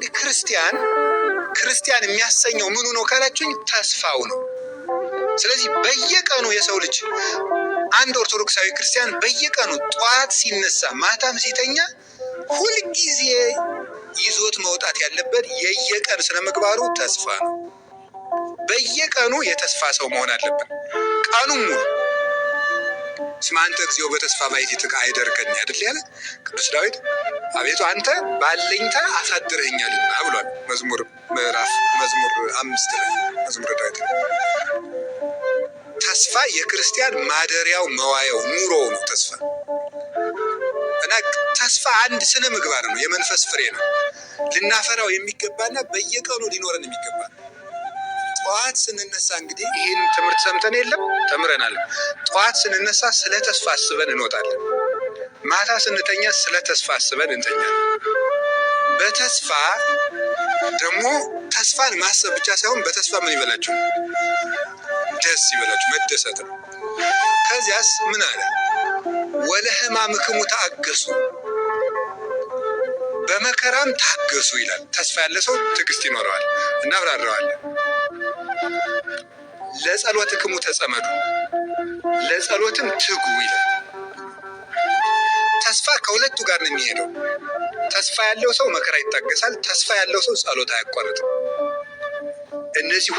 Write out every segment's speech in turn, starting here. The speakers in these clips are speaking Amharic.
እንግዲህ ክርስቲያን የሚያሰኘው ምኑ ነው ካላችሁኝ ተስፋው ነው። ስለዚህ በየቀኑ የሰው ልጅ አንድ ኦርቶዶክሳዊ ክርስቲያን በየቀኑ ጠዋት ሲነሳ ማታም ሲተኛ ሁልጊዜ ይዞት መውጣት ያለበት የየቀን ስነ ምግባሩ ተስፋ ነው። በየቀኑ የተስፋ ሰው መሆን አለብን። ቀኑን ሙሉ እስመ አንተ እግዚኦ በተስፋ ባሕቲትከ አይደርከኒ አይደል ያለ ቅዱስ ዳዊት። አቤቱ አንተ ባለኝታ አሳድረኸኛልና ብሏል። መዝሙር 5 ላይ መዝሙረ ዳዊት። ተስፋ የክርስቲያን ማደሪያው መዋያው ኑሮው ነው ተስፋ። እና ተስፋ አንድ ስነ ምግባር ነው፣ የመንፈስ ፍሬ ነው። ልናፈራው የሚገባና በየቀኑ ሊኖረን የሚገባ ነው። ጠዋት ስንነሳ እንግዲህ ይህን ትምህርት ሰምተን የለም ተምረናል። ጠዋት ስንነሳ ስለ ተስፋ አስበን እንወጣለን። ማታ ስንተኛ ስለ ተስፋ አስበን እንተኛለን። በተስፋ ደግሞ ተስፋን ማሰብ ብቻ ሳይሆን በተስፋ ምን ይበላችሁ? ደስ ይበላችሁ፣ መደሰት ነው። ከዚያስ ምን አለ? ወለሕማምክሙ ተአገሱ፣ በመከራም ታገሱ ይላል። ተስፋ ያለ ሰው ትዕግስት ይኖረዋል። እናብራራዋለን። ለጸሎትክሙ ተጸመዱ፣ ለጸሎትም ትጉ ይላል። ተስፋ ከሁለቱ ጋር ነው የሚሄደው። ተስፋ ያለው ሰው መከራ ይታገሳል። ተስፋ ያለው ሰው ጸሎት አያቋርጥም። እነዚህ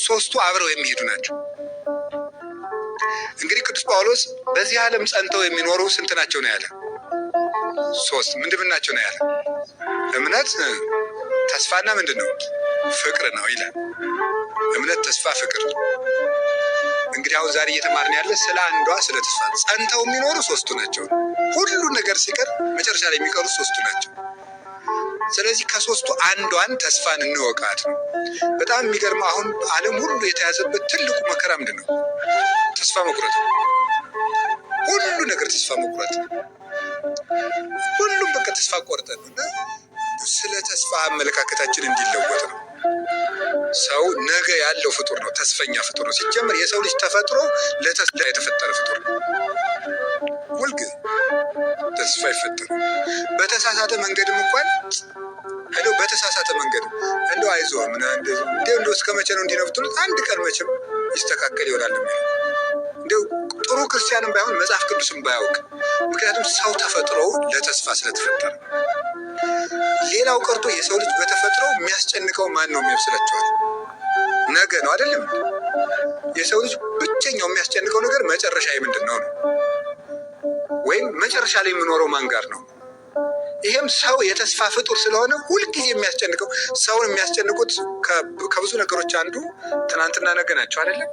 ሶስቱ አብረው የሚሄዱ ናቸው። እንግዲህ ቅዱስ ጳውሎስ በዚህ ዓለም ጸንተው የሚኖሩ ስንት ናቸው ነው ያለ? 3 ምንድን ናቸው ነው ያለ? እምነት፣ ተስፋና ምንድን ነው? ፍቅር ነው ይላል። እምነት፣ ተስፋ፣ ፍቅር። እንግዲህ አሁን ዛሬ እየተማርን ያለ ስለ አንዷ ስለ ተስፋ። ጸንተው የሚኖሩ 3ቱ ናቸው። ሁሉ ነገር ሲቀር መጨረሻ ላይ የሚቀሩት 3ቱ ናቸው። ስለዚህ ከ3ቱ አንዷን ተስፋን እንወቃት ነው። በጣም የሚገርመው አሁን ዓለም ሁሉ የተያዘበት ትልቁ መከራ ምንድን ነው? ተስፋ መቁረጥ። ሁሉ ነገር ተስፋ መቁረጥ። ሁሉም በቃ ተስፋ ቆርጠን እና ስለ ተስፋ አመለካከታችን እንዲለወጥ ነው። ሰው ነገ ያለው ፍጡር ነው፣ ተስፈኛ ፍጡር ነው። ሲጀመር የሰው ልጅ ተፈጥሮ ለተስፋ የተፈጠረ ፍጡር ነው። ሁልጊዜ ተስፋ አይፈጠርም። በተሳሳተ መንገድም እንኳን እንደው በተሳሳተ መንገድ እንደው አይዞህ እንደው እስከ መቼ ነው እንዲነፍቱት? አንድ ቀን መቼም ይስተካከል ይሆናል የሚለው እንደው ጥሩ ክርስቲያንም ባይሆን መጽሐፍ ቅዱስም ባያውቅ። ምክንያቱም ሰው ተፈጥሮ ለተስፋ ስለተፈጠረ። ሌላው ቀርቶ የሰው ልጅ በተፈጥሮ የሚያስጨንቀው ማን ነው የሚመስላችኋል? ነገ ነው አይደለም? የሰው ልጅ ብቸኛው የሚያስጨንቀው ነገር መጨረሻ ምንድን ነው ነው፣ ወይም መጨረሻ ላይ የሚኖረው ማን ጋር ነው? ይሄም ሰው የተስፋ ፍጡር ስለሆነ ሁልጊዜ የሚያስጨንቀው ሰውን የሚያስጨንቁት ከብዙ ነገሮች አንዱ ትናንትና ነገ ናቸው አይደለም?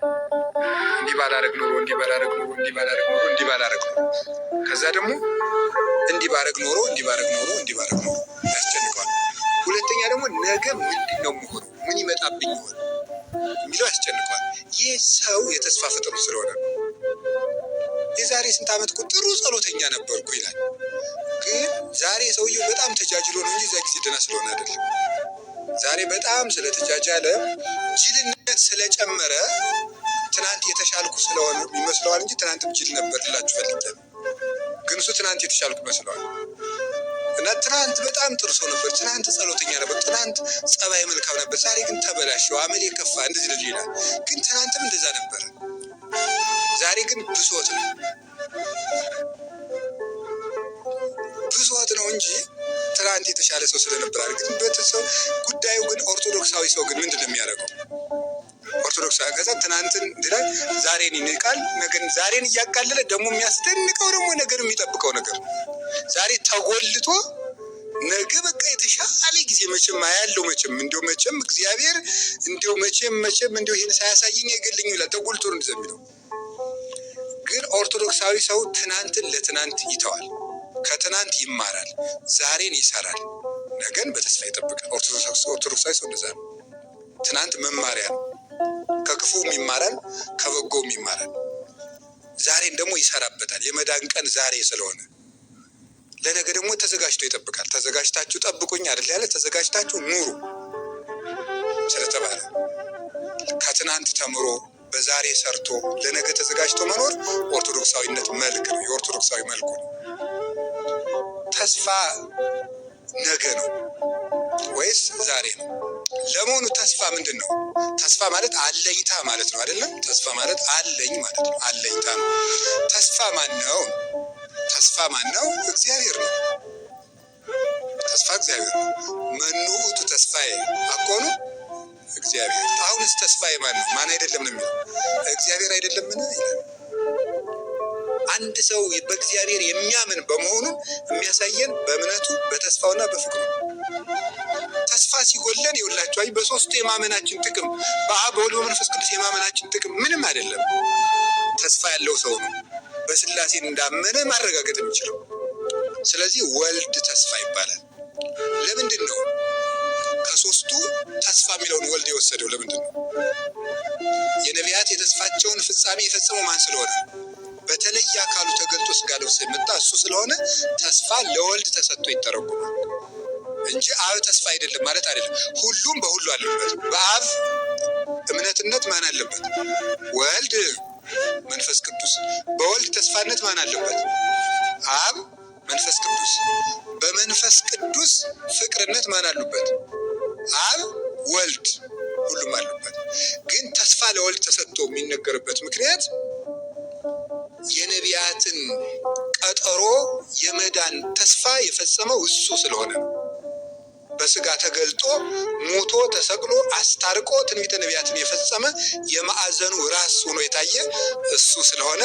እንዲህ ባላረግ ኖሮ እንዲህ ባላረግ ኖሮ እንዲህ ባላረግ ኖሮ እንዲህ ባላረግ ኖሮ፣ ከዛ ደግሞ እንዲህ ባረግ ኖሮ እንዲህ ባረግ ኖሮ እንዲህ ባረግ ኖሮ ያስጨንቀዋል። ሁለተኛ ደግሞ ነገ ምንድን ነው የምሆነው? ምን ይመጣብኝ ይሆን የሚለው ያስጨንቀዋል። ይህ ሰው የተስፋ ፍጡር ስለሆነ ነው። የዛሬ ስንት ዓመት እኮ ጥሩ ጸሎተኛ ነበርኩ ይላል። ግን ዛሬ ሰውየው በጣም ተጃጅሎ ነው እንጂ እዛ ጊዜ ደህና ስለሆነ አይደለም። ዛሬ በጣም ስለተጃጃለ ጅልነት ስለጨመረ ትናንት የተሻልኩ ስለሆነ ይመስለዋል እንጂ ትናንትም ጅል ነበር ልላችሁ ፈልጌ። ግን እሱ ትናንት የተሻልኩ ይመስለዋል። እና ትናንት በጣም ጥሩ ሰው ነበር፣ ትናንት ጸሎተኛ ነበር፣ ትናንት ጸባይ መልካም ነበር፣ ዛሬ ግን ተበላሸው፣ አመሌ ከፋ፣ እንደዚህ ልጅ ይላል። ግን ትናንትም እንደዛ ነበረ፣ ዛሬ ግን ብሶት ነው። ብሶት ነው እንጂ ትናንት የተሻለ ሰው ስለነበር አይደል? በተሰው ጉዳዩ ግን ኦርቶዶክሳዊ ሰው ግን ምንድን ነው የሚያደርገው? ኦርቶዶክሳዊ ከዛ ትናንትን እንዲላይ ዛሬን ይንቃል፣ ነገን ዛሬን እያቃለለ ደግሞ የሚያስደንቀው ደግሞ ነገር የሚጠብቀው ነገር ዛሬ ተጎልቶ ነገ በቃ የተሻለ ጊዜ መቼም አያለው መቼም እግዚአብሔር መቼም ይሄን ሳያሳየኝ አይገልኝ ይላል። ተጎልቶ ነው እንደሚለው። ግን ኦርቶዶክሳዊ ሰው ትናንትን ለትናንት ይተዋል፣ ከትናንት ይማራል፣ ዛሬን ይሰራል፣ ነገን በተስፋ ይጠብቃል። ኦርቶዶክሳዊ ሰው እንደዛ ነው። ትናንት መማሪያ ነው። ከክፉም ይማራል፣ ከበጎም ይማራል። ዛሬን ደግሞ ይሰራበታል። የመዳን ቀን ዛሬ ስለሆነ ለነገ ደግሞ ተዘጋጅቶ ይጠብቃል። ተዘጋጅታችሁ ጠብቁኝ አይደል ያለ? ተዘጋጅታችሁ ኑሩ ስለተባለ ከትናንት ተምሮ በዛሬ ሰርቶ ለነገ ተዘጋጅቶ መኖር ኦርቶዶክሳዊነት መልክ ነው። የኦርቶዶክሳዊ መልኩ ነው። ተስፋ ነገ ነው። ወይስ ዛሬ ነው? ለመሆኑ ተስፋ ምንድን ነው? ተስፋ ማለት አለኝታ ማለት ነው አይደለም? ተስፋ ማለት አለኝ ማለት ነው። አለኝታ ነው። ተስፋ ማን ነው? ተስፋ ማን ነው? እግዚአብሔር ነው። ተስፋ እግዚአብሔር ነው። መኑ ውእቱ ተስፋዬ አኮኑ እግዚአብሔር። አሁንስ ተስፋዬ ማን ነው? ማን አይደለም ነው የሚለው? እግዚአብሔር አይደለምን ይላል። አንድ ሰው በእግዚአብሔር የሚያምን በመሆኑ የሚያሳየን በእምነቱ በተስፋውና በፍቅሩ። ተስፋ ሲጎለን ይውላችሁ በሶስቱ የማመናችን ጥቅም በአብ በወልድ በመንፈስ ቅዱስ የማመናችን ጥቅም ምንም አይደለም። ተስፋ ያለው ሰው ነው በስላሴ እንዳመነ ማረጋገጥ የሚችለው። ስለዚህ ወልድ ተስፋ ይባላል። ለምንድን ነው ከሶስቱ ተስፋ የሚለውን ወልድ የወሰደው? ለምንድን ነው? የነቢያት የተስፋቸውን ፍጻሜ የፈጸመው ማን ስለሆነ? በተለየ አካሉ ተገልጦ ስጋ ለብሶ የመጣ እሱ ስለሆነ ተስፋ ለወልድ ተሰጥቶ ይተረጉማል እንጂ አብ ተስፋ አይደለም ማለት አይደለም። ሁሉም በሁሉ አለበት። በአብ እምነትነት ማን አለበት? ወልድ መንፈስ ቅዱስ። በወልድ ተስፋነት ማን አለበት? አብ መንፈስ ቅዱስ። በመንፈስ ቅዱስ ፍቅርነት ማን አሉበት? አብ ወልድ። ሁሉም አሉበት። ግን ተስፋ ለወልድ ተሰጥቶ የሚነገርበት ምክንያት የነቢያትን ቀጠሮ የመዳን ተስፋ የፈጸመው እሱ ስለሆነ በስጋ ተገልጦ ሞቶ ተሰቅሎ አስታርቆ ትንቢተ ነቢያትን የፈጸመ የማዕዘኑ ራስ ሆኖ የታየ እሱ ስለሆነ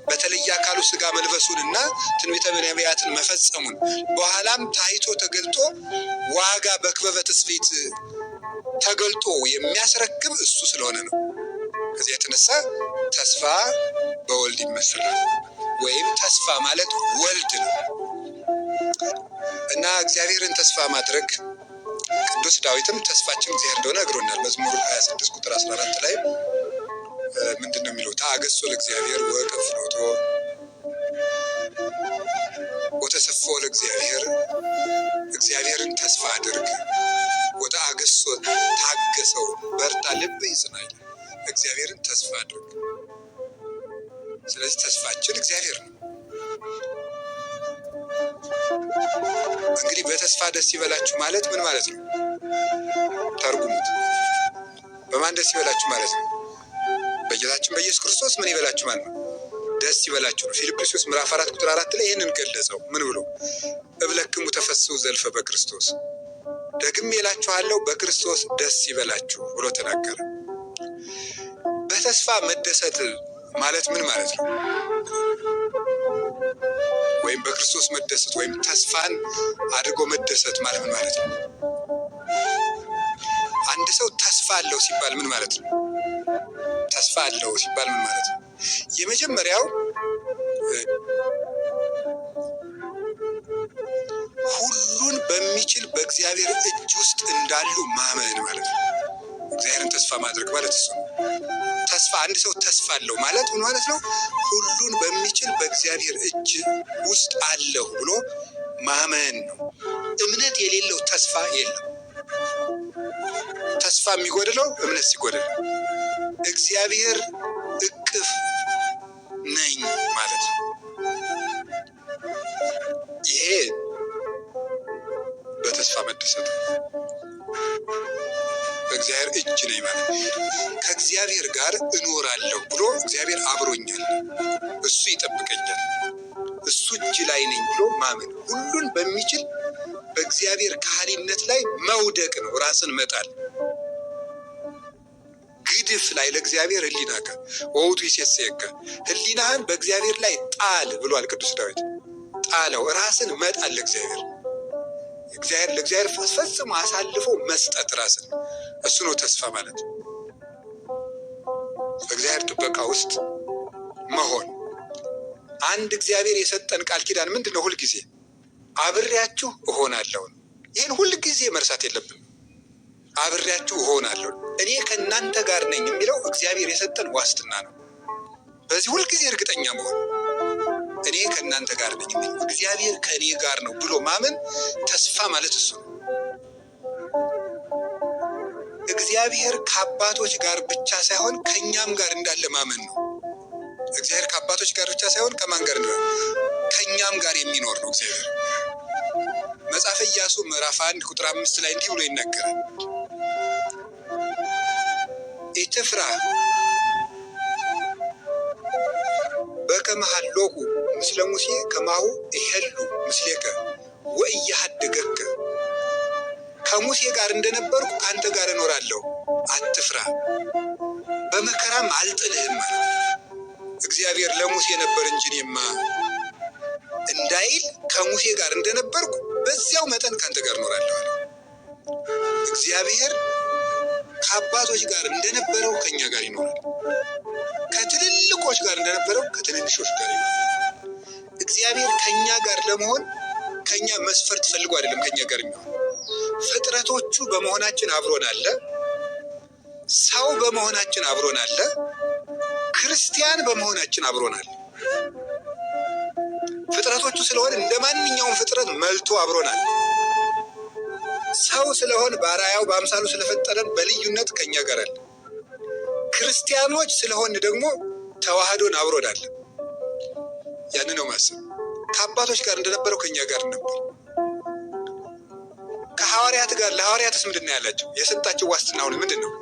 በተለየ አካሉ ስጋ መልበሱንና ትንቢተ ነቢያትን መፈጸሙን በኋላም ታይቶ ተገልጦ ዋጋ በክበበ ትስብእት ተገልጦ የሚያስረክብ እሱ ስለሆነ ነው። ከዚህ የተነሳ ተስፋ በወልድ ይመስላል፣ ወይም ተስፋ ማለት ወልድ ነው እና እግዚአብሔርን ተስፋ ማድረግ ቅዱስ ዳዊትም ተስፋችን እግዚአብሔር እንደሆነ ነግሮናል። መዝሙር 26 ቁጥር 14 ላይ ምንድን ነው የሚለው? ተአገሶ ለእግዚአብሔር ወቅፍ ፍኖቶ ወተሰፎ ለእግዚአብሔር። እግዚአብሔርን ተስፋ አድርግ፣ ወተአገሶ ታገሰው፣ በርታ፣ ልብ ይጽና። እግዚአብሔርን ተስፋ አድርግ። ስለዚህ ተስፋችን እግዚአብሔር ነው። እንግዲህ በተስፋ ደስ ይበላችሁ ማለት ምን ማለት ነው? ተርጉሙት። በማን ደስ ይበላችሁ ማለት ነው? በጌታችን በኢየሱስ ክርስቶስ ምን ይበላችሁ ማለት ነው? ደስ ይበላችሁ ነው። ፊልጵስዩስ ምዕራፍ 4 ቁጥር 4 ላይ ይህንን ገለጸው። ምን ብሎ? እብለክሙ ተፈስሑ ዘልፈ በክርስቶስ፣ ደግሜ እላችኋለሁ በክርስቶስ ደስ ይበላችሁ ብሎ ተናገረ። በተስፋ መደሰት ማለት ምን ማለት ነው? ወይም በክርስቶስ መደሰት ወይም ተስፋን አድርጎ መደሰት ማለት ምን ማለት ነው? አንድ ሰው ተስፋ አለው ሲባል ምን ማለት ነው? ተስፋ አለው ሲባል ምን ማለት ነው? የመጀመሪያው ሁሉን በሚችል በእግዚአብሔር እጅ ውስጥ እንዳሉ ማመን ማለት ነው። እግዚአብሔርን ተስፋ ማድረግ ማለት እሱ ነው። ተስፋ አንድ ሰው ተስፋ አለው ማለት ምን ማለት ነው? ሁሉን በሚችል በእግዚአብሔር እጅ ውስጥ አለሁ ብሎ ማመን ነው። እምነት የሌለው ተስፋ የለም። ተስፋ የሚጎድለው እምነት ሲጎድል፣ እግዚአብሔር እቅፍ ነኝ ማለት ነው። ይሄ በተስፋ መደሰት በእግዚአብሔር እጅ ነኝ ማለት ከእግዚአብሔር ጋር እኖራለሁ ብሎ እግዚአብሔር አብሮኛል፣ እሱ ይጠብቀኛል፣ እሱ እጅ ላይ ነኝ ብሎ ማመን። ሁሉን በሚችል በእግዚአብሔር ካህሊነት ላይ መውደቅ ነው፣ ራስን መጣል። ግድፍ ላይ ለእግዚአብሔር ህሊናከ ወውቱ ይሴሰየከ፣ ህሊናህን በእግዚአብሔር ላይ ጣል ብሏል ቅዱስ ዳዊት። ጣለው፣ ራስን መጣል ለእግዚአብሔር። ለእግዚአብሔር ፈጽሞ አሳልፎ መስጠት ራስን፣ እሱ ነው ተስፋ ማለት። በእግዚአብሔር ጥበቃ ውስጥ መሆን። አንድ እግዚአብሔር የሰጠን ቃል ኪዳን ምንድን ነው? ሁልጊዜ አብሬያችሁ እሆናለሁ። ይህን ሁልጊዜ መርሳት የለብንም። አብሬያችሁ እሆናለሁ፣ እኔ ከእናንተ ጋር ነኝ የሚለው እግዚአብሔር የሰጠን ዋስትና ነው። በዚህ ሁልጊዜ እርግጠኛ መሆን፣ እኔ ከእናንተ ጋር ነኝ፣ እግዚአብሔር ከእኔ ጋር ነው ብሎ ማመን ተስፋ ማለት እሱ ነው። እግዚአብሔር ከአባቶች ጋር ብቻ ሳይሆን ከእኛም ጋር እንዳለ ማመን ነው። እግዚአብሔር ከአባቶች ጋር ብቻ ሳይሆን ከማን ጋር እንዳለ? ከእኛም ጋር የሚኖር ነው እግዚአብሔር። መጽሐፈ ኢያሱ ምዕራፍ 1 ቁጥር 5 ላይ እንዲህ ብሎ ይናገራል። ኢትፍራ በከመ ሀሎኩ ምስለ ሙሴ ከማሁ ይሄሉ ምስሌከ ወኢያሃድገከ። ከሙሴ ጋር እንደነበርኩ ከአንተ ጋር እኖራለሁ፣ አትፍራ፣ በመከራም አልጥልህም ማለት እግዚአብሔር ለሙሴ ነበር እንጂ እኔማ እንዳይል ከሙሴ ጋር እንደነበርኩ በዚያው መጠን ከአንተ ጋር እኖራለሁ አለ። እግዚአብሔር ከአባቶች ጋር እንደነበረው ከኛ ጋር ይኖራል። ከትልልቆች ጋር እንደነበረው ከትንንሾች ጋር ይኖራል። እግዚአብሔር ከኛ ጋር ለመሆን ከኛ መስፈርት ፈልጎ አይደለም ከኛ ጋር የሚሆን። ፍጥረቶቹ በመሆናችን አብሮን አለ፣ ሰው በመሆናችን አብሮን አለ፣ ክርስቲያን በመሆናችን አብሮን አለ። ፍጥረቶቹ ስለሆነ እንደ ማንኛውም ፍጥረት መልቶ አብሮናል። ሰው ስለሆን በአርአያው በአምሳሉ ስለፈጠረን በልዩነት ከኛ ጋር አለ። ክርስቲያኖች ስለሆን ደግሞ ተዋህዶን አብሮናል። ያን ነው ማሰብ። ከአባቶች ጋር እንደነበረው ከኛ ጋር ነበር። ከሐዋርያት ጋር ለሐዋርያትስ ምንድን ነው ያላቸው? የሰጣቸው ዋስትና አሁን ምንድን ነው?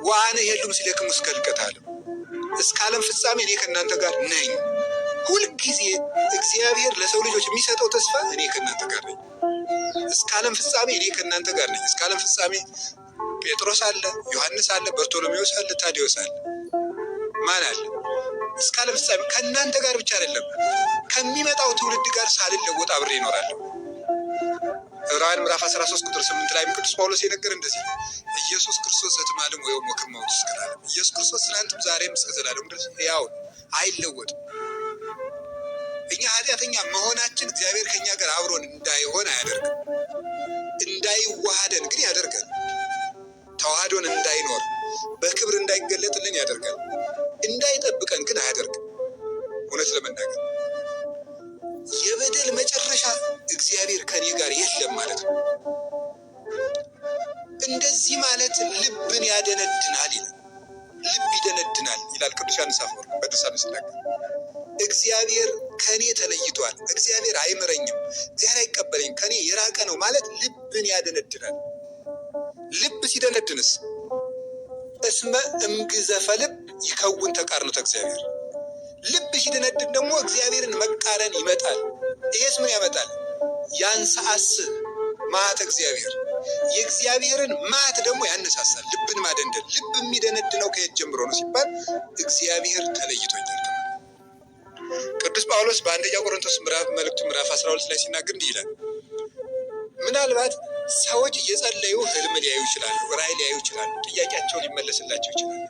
ወአነ ሄሉ ምስሌክሙ እስከ ሕልቀተ ዓለም፣ እስከ ዓለም ፍጻሜ እኔ ከእናንተ ጋር ነኝ። ሁልጊዜ እግዚአብሔር ለሰው ልጆች የሚሰጠው ተስፋ እኔ ከእናንተ ጋር ነኝ፣ እስከ ዓለም ፍጻሜ እኔ ከእናንተ ጋር ነኝ። እስከ ዓለም ፍጻሜ ጴጥሮስ አለ፣ ዮሐንስ አለ፣ በርቶሎሜዎስ አለ፣ ታዲዮስ አለ፣ ማን አለ? እስከ ዓለም ፍጻሜ ከእናንተ ጋር ብቻ አይደለም፣ ከሚመጣው ትውልድ ጋር ሳልለወጥ አብሬ እኖራለሁ። ዕብራውያን ምዕራፍ 13 ቁጥር 8 ላይ ቅዱስ ጳውሎስ የነገር እንደዚህ ነው። ኢየሱስ ክርስቶስ ዘትማልም ወይም ወክማውት እስከ ዓለም። ኢየሱስ ክርስቶስ ትናንትም ዛሬም እስከ ዘላለም ድረስ ሕያው አይለወጥም። እኛ ኃጢአተኛ መሆናችን እግዚአብሔር ከኛ ጋር አብሮን እንዳይሆን አያደርግም። እንዳይዋሃደን ግን ያደርጋል። ተዋህዶን እንዳይኖር በክብር እንዳይገለጥልን ያደርጋል። እንዳይጠብቀን ግን አያደርግም። እውነት ለመናገር የበደል መጨረሻ እግዚአብሔር ከኔ ጋር የለም ማለት ነው። እንደዚህ ማለት ልብን ያደነድናል ይላል። ልብ ይደነድናል ይላል ቅዱስ ዮሐንስ አፈወርቅ በድርሳኑ ሲናገር። እግዚአብሔር ከኔ ተለይቷል፣ እግዚአብሔር አይምረኝም፣ እግዚአብሔር አይቀበለኝም፣ ከኔ የራቀ ነው ማለት ልብን ያደነድናል። ልብ ሲደነድንስ እስመ እምግዘፈ ልብ ይከውን ተቃርኖተ እግዚአብሔር። ልብ ሲደነድን ደግሞ እግዚአብሔርን መቃረን ይመጣል። ይሄስ ምን ያመጣል? ያንሳአስ መዓተ እግዚአብሔር፣ የእግዚአብሔርን መዓት ደግሞ ያነሳሳል። ልብን ማደንደን። ልብ የሚደነድነው ከየት ጀምሮ ነው ሲባል እግዚአብሔር ተለይቶኛል። ቅዱስ ጳውሎስ በአንደኛ ቆሮንቶስ መልእክቱ ምዕራፍ 12 ላይ ሲናገር እንዲህ ይላል። ምናልባት ሰዎች እየጸለዩ ህልም ሊያዩ ይችላሉ፣ ራእይ ሊያዩ ይችላሉ፣ ጥያቄያቸው ሊመለስላቸው ይችላል።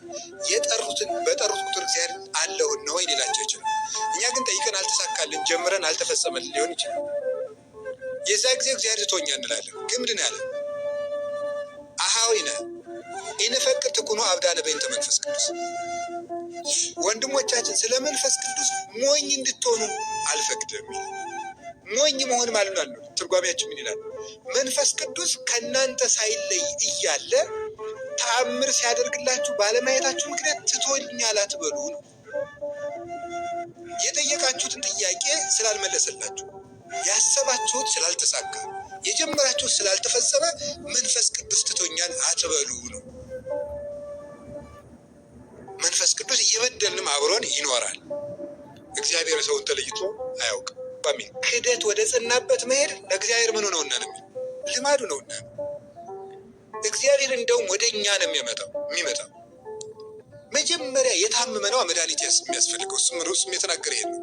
በጠሩት ቁጥር እግዚአብሔር አለሁን ነው ወይ ሊላቸው ይችላል። እኛ ግን ጠይቀን አልተሳካልን፣ ጀምረን አልተፈጸመልን ሊሆን ይችላል። የዛ ጊዜ እግዚአብሔር ትቶኛ እንላለን። ግን ምንድን ያለ አሃዊነ ኢንፈቅድ ትኩኑ አብዳነ በእንተ መንፈስ ቅዱስ። ወንድሞቻችን ስለ መንፈስ ቅዱስ ሞኝ እንድትሆኑ አልፈቅድም ይላል። ሞኝ መሆን ማለት ነው። ትርጓሜያችን ምን ይላል? መንፈስ ቅዱስ ከእናንተ ሳይለይ እያለ ተአምር ሲያደርግላችሁ ባለማየታችሁ ምክንያት ትቶኛል አትበሉ ነው። የጠየቃችሁትን ጥያቄ ስላልመለሰላችሁ፣ ያሰባችሁት ስላልተሳካ፣ የጀመራችሁት ስላልተፈጸመ መንፈስ ቅዱስ ትቶኛል አትበሉ ነው። መንፈስ ቅዱስ እየበደልንም አብሮን ይኖራል። እግዚአብሔር ሰውን ተለይቶ አያውቅም። ክህደት ወደ ጸናበት መሄድ ለእግዚአብሔር ምኑ ነውና ነው? ልማዱ ነውና። እግዚአብሔር እንደውም ወደ እኛ ነው የሚመጣው። መጀመሪያ የታመመ ነው መድኃኒት የሚያስፈልገው። እሱም የተናገረ ይሄን ነው።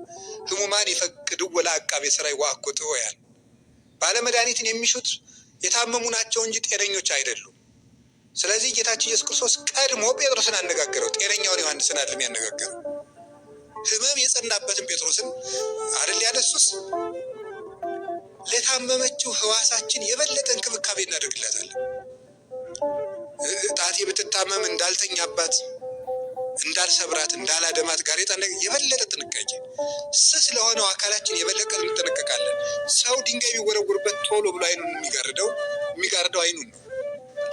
ህሙማን ይፈቅዱ ወላ አቃቤ ሥራይ ወአኮ ጥዑያን። ባለመድኃኒትን የሚሹት የታመሙ ናቸው እንጂ ጤነኞች አይደሉም። ስለዚህ ጌታችን ኢየሱስ ክርስቶስ ቀድሞ ጴጥሮስን አነጋገረው። ጤነኛውን ዮሐንስን አይደለም ያነጋገረው። ህመም የጸናበትን ጴጥሮስን አይደል ያነሱስ። ለታመመችው ህዋሳችን የበለጠ እንክብካቤ እናደርግላታለን። ጣቴ ብትታመም እንዳልተኛባት፣ እንዳልሰብራት፣ እንዳላደማት ጋሬጣ የበለጠ ጥንቃቄ፣ ስስ ለሆነው አካላችን የበለጠ እንጠነቀቃለን። ሰው ድንጋይ ቢወረውርበት ቶሎ ብሎ አይኑን የሚጋርደው አይኑን ነው።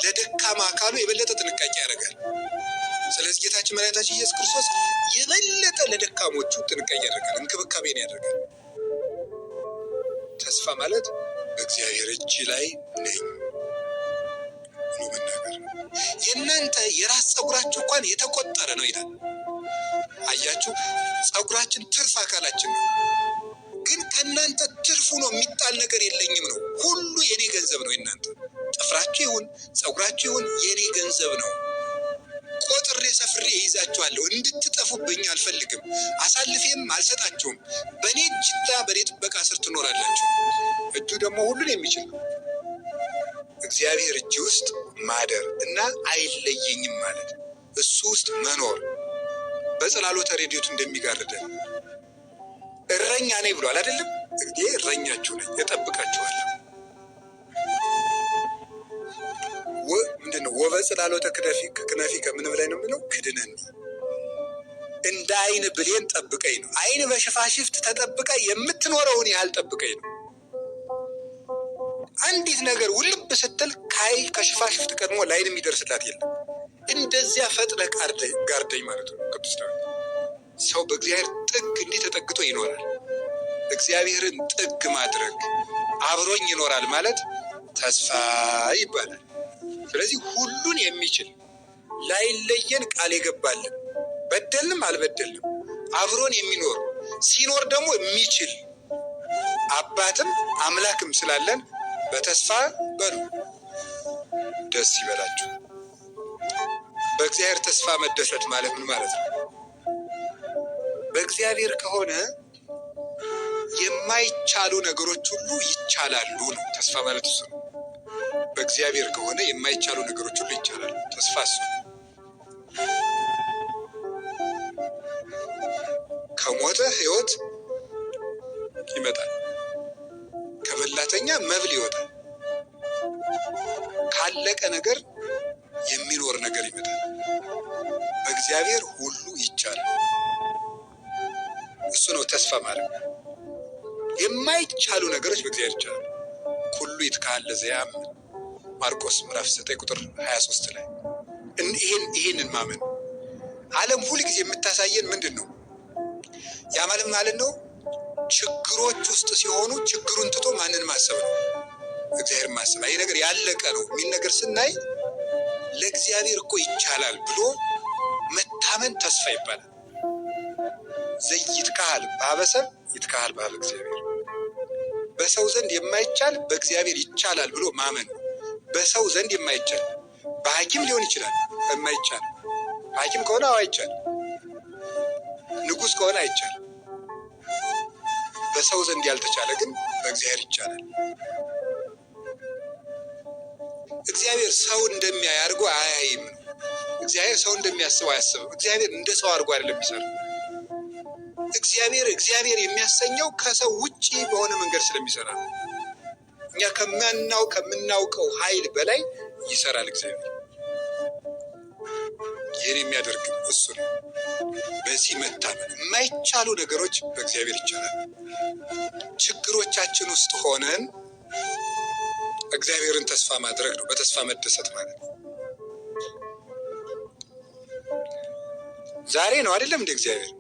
ለደካማ አካሉ የበለጠ ጥንቃቄ ያደርጋል። ስለዚህ ጌታችን መድኃኒታችን ኢየሱስ ክርስቶስ የበለጠ ለደካሞቹ ጥንቃቄ ያደርጋል፣ እንክብካቤን ያደርጋል። ተስፋ ማለት በእግዚአብሔር እጅ ላይ ነኝ ብሎ መናገር። የእናንተ የራስ ፀጉራችሁ እንኳን የተቆጠረ ነው ይላል። አያችሁ፣ ፀጉራችን ትርፍ አካላችን ነው። ግን ከእናንተ ትርፉ ነው የሚጣል ነገር የለኝም ነው። ሁሉ የኔ ገንዘብ ነው። የእናንተ ጥፍራችሁ ይሁን ፀጉራችሁ ይሁን የኔ ገንዘብ ነው። ቆጥሬ ሰፍሬ ይይዛችኋለሁ። እንድትጠፉብኝ አልፈልግም። አሳልፌም አልሰጣችሁም። በእኔ እጅና በእኔ ጥበቃ ስር ትኖራላችሁ። እጁ ደግሞ ሁሉን የሚችል ነው። እግዚአብሔር እጅ ውስጥ ማደር እና አይለየኝም ማለት እሱ ውስጥ መኖር በጽላሎተ ረድኤቱ እንደሚጋርደን እረኛ ነኝ ብሏል አይደለም? እኔ እረኛችሁ ነኝ፣ እጠብቃችኋለሁ። ምንድነው? ወበጽላሎተ ክነፊከ ምን ብላይ ነው የሚለው? ክድነኒ፣ እንደ አይን ብሌን ጠብቀኝ ነው። አይን በሽፋሽፍት ተጠብቃ የምትኖረውን ያህል ጠብቀኝ ነው። አንዲት ነገር ውልብ ስትል ከሽፋሽፍት ቀድሞ ላይን የሚደርስላት የለም። እንደዚያ ፈጥነህ ጋርደኝ ማለት ነው ቅዱስ ዳዊት። ሰው በእግዚአብሔር ጥግ እንዲህ ተጠግቶ ይኖራል። እግዚአብሔርን ጥግ ማድረግ አብሮኝ ይኖራል ማለት ተስፋ ይባላል። ስለዚህ ሁሉን የሚችል ላይለየን ቃል የገባልን በደልንም አልበደልንም አብሮን የሚኖር ሲኖር ደግሞ የሚችል አባትም አምላክም ስላለን በተስፋ በሉ ደስ ይበላችሁ። በእግዚአብሔር ተስፋ መደሰት ማለት ምን ማለት ነው? በእግዚአብሔር ከሆነ የማይቻሉ ነገሮች ሁሉ ይቻላሉ ነው። ተስፋ ማለት እሱ ነው። በእግዚአብሔር ከሆነ የማይቻሉ ነገሮች ሁሉ ይቻላሉ። ተስፋ እሱ ነው። ከሞተ ሕይወት ይመጣል። ከበላተኛ መብል ይወጣል። ካለቀ ነገር የሚኖር ነገር ይመጣል። በእግዚአብሔር ሁሉ ይቻላል። እሱ ነው ተስፋ ማለት። የማይቻሉ ነገሮች በእግዚአብሔር ይቻላል። ኩሉ ይትካሀል ለዘያምን ማርቆስ ምዕራፍ 9 ቁጥር 23 ላይ ይህንን ማመን ዓለም ሁልጊዜ የምታሳየን ምንድን ነው? ያ ማለት ነው ችግሮች ውስጥ ሲሆኑ ችግሩን ትቶ ማንን ማሰብ ነው? እግዚአብሔር ማሰብ። ይህ ነገር ያለቀ ነው የሚል ነገር ስናይ ለእግዚአብሔር እኮ ይቻላል ብሎ መታመን ተስፋ ይባላል። ዘይትካሀል በኀበ ሰብእ ይትካሀል በኀበ እግዚአብሔር። በሰው ዘንድ የማይቻል በእግዚአብሔር ይቻላል ብሎ ማመን። በሰው ዘንድ የማይቻል በሐኪም ሊሆን ይችላል የማይቻል ሐኪም ከሆነ አይቻል፣ ንጉሥ ከሆነ አይቻል። በሰው ዘንድ ያልተቻለ ግን በእግዚአብሔር ይቻላል። እግዚአብሔር ሰው እንደሚያይ አድርጎ አያይም ነው። እግዚአብሔር ሰው እንደሚያስበው አያስብም። እግዚአብሔር እንደ ሰው አድርጎ አይደለም የሚሰራው። እግዚአብሔር የሚያሰኘው ከሰው ውጪ በሆነ መንገድ ስለሚሰራ ነው። እኛ ከምናውቀው ኃይል በላይ ይሰራል እግዚአብሔር። ይህን የሚያደርግ እሱ ነው። በዚህ መታመን የማይቻሉ ነገሮች በእግዚአብሔር ይቻላል። ችግሮቻችን ውስጥ ሆነን እግዚአብሔርን ተስፋ ማድረግ ነው። በተስፋ መደሰት ማለት ነው። ዛሬ ነው አይደለም እንደ እግዚአብሔር።